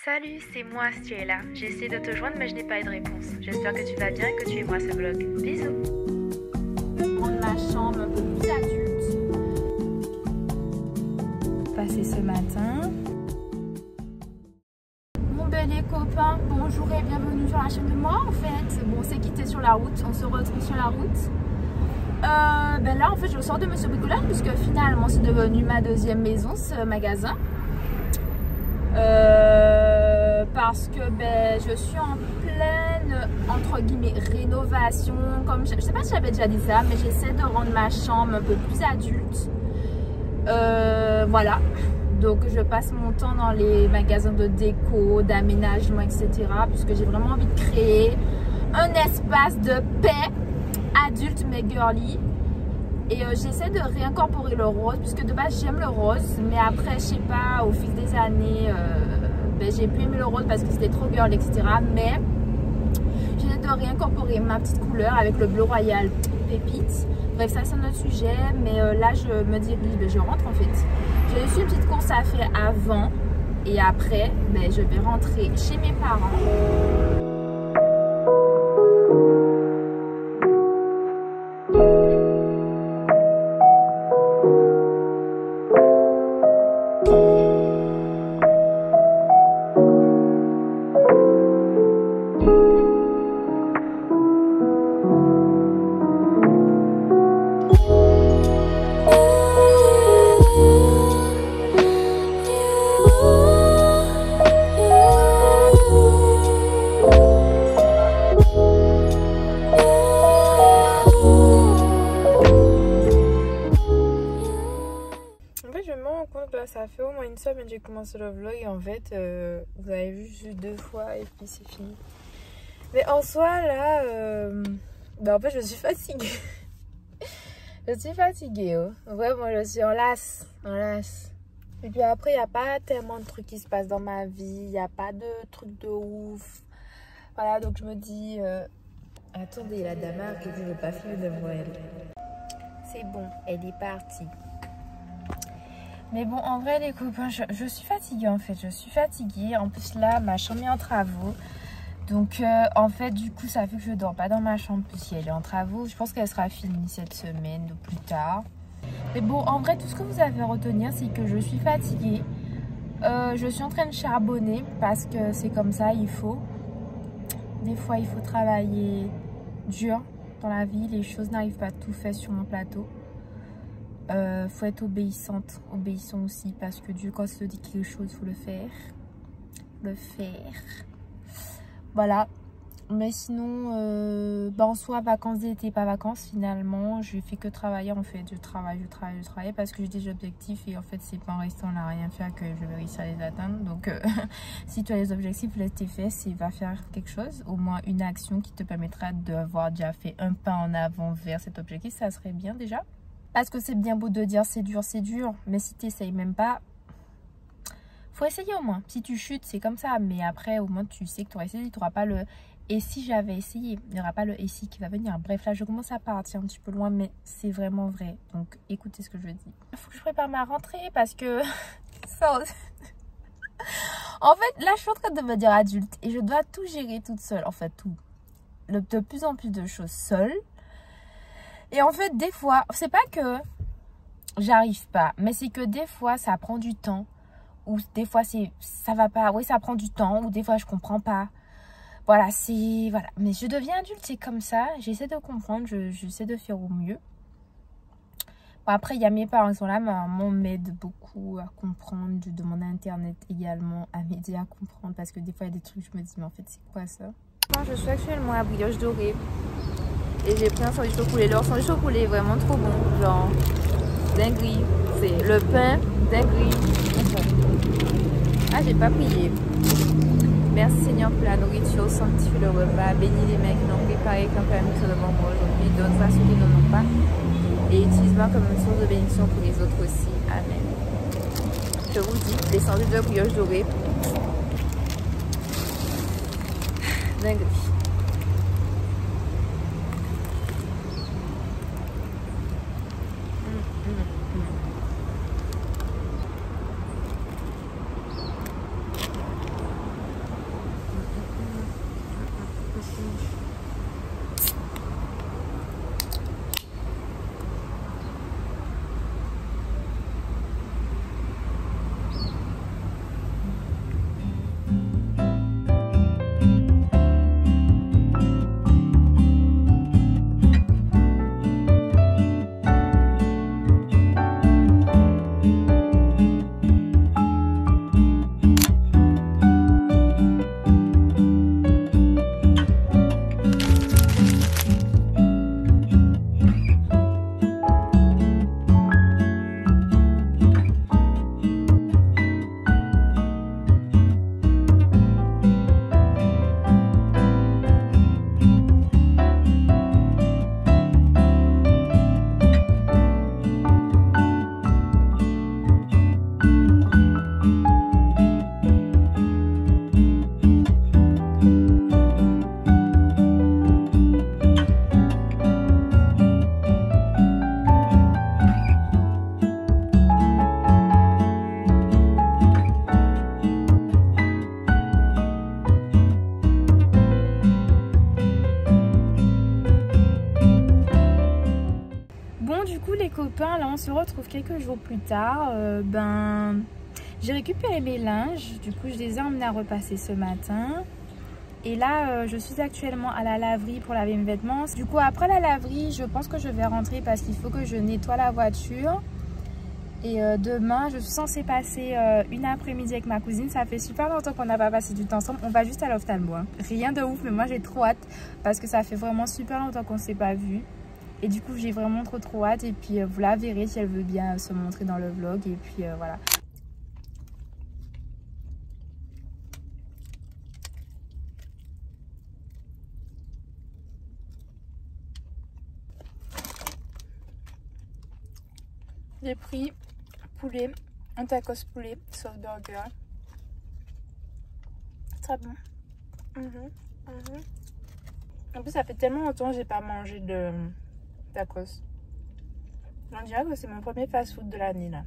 Salut, c'est moi si tu es là. J'ai essayé de te joindre mais je n'ai pas eu de réponse. J'espère que tu vas bien et que tu aimeras ce vlog. Bisous. Prendre ma chambre un peu plus adulte. Passé ce matin. Mon bel et copain, bonjour et bienvenue sur la chaîne de moi en fait. Bon, on s'est quitté sur la route, on se retrouve sur la route. Ben là en fait je sors de Monsieur Bricolage puisque finalement c'est devenu ma deuxième maison ce magasin. Parce que ben, je suis en pleine entre guillemets rénovation, comme je sais pas si j'avais déjà dit ça, mais j'essaie de rendre ma chambre un peu plus adulte. Voilà, donc je passe mon temps dans les magasins de déco, d'aménagement, etc. puisque j'ai vraiment envie de créer un espace de paix adulte mais girly. Et j'essaie de réincorporer le rose puisque de base j'aime le rose, mais après je sais pas, au fil des années ben, j'ai plus aimé le rose parce que c'était trop girl, etc. Mais j'essaie de réincorporer ma petite couleur avec le bleu royal pépite. Bref, ça c'est un autre sujet, mais là je me dirige, ben, je rentre en fait. J'ai reçu une petite course à faire avant et après ben, je vais rentrer chez mes parents. Ça fait au moins une semaine que j'ai commencé le vlog et en fait vous avez vu juste 2 fois et puis c'est fini. Mais en soi là ben en fait je suis fatiguée. Je suis fatiguée vraiment, je suis en lasse. Et puis après il n'y a pas tellement de trucs qui se passent dans ma vie, il n'y a pas de trucs de ouf. Voilà, donc je me dis attendez, la dame que je ne veux pas filmer devant elle. C'est bon, elle est partie. Mais bon, en vrai les copains, je suis fatiguée en fait, je suis fatiguée. En plus là, ma chambre est en travaux. Donc en fait, du coup, ça fait que je dors pas dans ma chambre puisqu'elle est en travaux. Je pense qu'elle sera finie cette semaine ou plus tard. Mais bon, en vrai, tout ce que vous avez à retenir, c'est que je suis fatiguée. Je suis en train de charbonner parce que c'est comme ça, il faut. Des fois, il faut travailler dur dans la vie. Les choses n'arrivent pas tout fait sur mon plateau. Faut être obéissant aussi parce que Dieu quand il te dit quelque chose faut le faire, voilà. Mais sinon bah en soi vacances d'été, pas vacances finalement, je fais que travailler en fait. Je travaille parce que j'ai des objectifs et en fait c'est pas en restant là à rien faire que je vais réussir à les atteindre. Donc si tu as des objectifs, laisse tes fesses et va faire quelque chose, au moins une action qui te permettra d'avoir déjà fait un pas en avant vers cet objectif, ça serait bien déjà. Parce que c'est bien beau de dire c'est dur, mais si tu n'essayes même pas, faut essayer au moins. Si tu chutes, c'est comme ça, mais après au moins tu sais que tu auras essayé, tu n'auras pas le et si j'avais essayé, il n'y aura pas le et si qui va venir. Bref, là je commence à partir un petit peu loin, mais c'est vraiment vrai. Donc écoutez ce que je dis. Il faut que je prépare ma rentrée parce que ça... En fait, là je suis en train de me dire adulte et je dois tout gérer toute seule. En fait, tout. De plus en plus de choses seule. Et en fait, des fois, c'est pas que j'arrive pas, mais c'est que des fois, ça prend du temps. Ou des fois, ça va pas. Oui, ça prend du temps. Ou des fois, je comprends pas. Voilà, c'est... Voilà. Mais je deviens adulte, c'est comme ça. J'essaie de comprendre, j'essaie de faire au mieux. Bon, après, il y a mes parents qui sont là. Ma maman m'aide beaucoup à comprendre. Je demande à Internet également à m'aider à comprendre. Parce que des fois, il y a des trucs, je me dis, mais en fait, c'est quoi ça? Moi, je suis actuellement à Brioche Dorée. Et j'ai pris un sandwich au poulet. Leur sandwich au poulet est vraiment trop bon. Genre, dinguerie. C'est le pain, dinguerie. Ah, j'ai pas prié. Merci Seigneur pour la nourriture, sanctifie le repas. Bénis les mains qui n'ont préparé qu'un permis devant moi aujourd'hui. Donne-moi ceux qui n'en ont pas. Et utilise-moi comme une source de bénédiction pour les autres aussi. Amen. Je vous dis, les sandwichs de brioche dorée. Dinguerie. copains, là on se retrouve quelques jours plus tard. J'ai récupéré mes linges, du coup je les ai emmenés à repasser ce matin. Et là je suis actuellement à la laverie pour laver mes vêtements. Du coup après la laverie, je pense que je vais rentrer parce qu'il faut que je nettoie la voiture. Et demain, je suis censée passer une après-midi avec ma cousine. Ça fait super longtemps qu'on n'a pas passé du temps ensemble. On va juste à l'ophtalmo. Rien de ouf, mais moi j'ai trop hâte parce que ça fait vraiment super longtemps qu'on ne s'est pas vu. Et du coup, j'ai vraiment trop hâte. Et puis, vous la verrez si elle veut bien se montrer dans le vlog. Et puis, voilà. J'ai pris poulet, un tacos poulet, sauce burger. Très bon. En plus, ça fait tellement longtemps que j'ai pas mangé de tacos. On dirait que c'est mon premier fast-food de l'année là.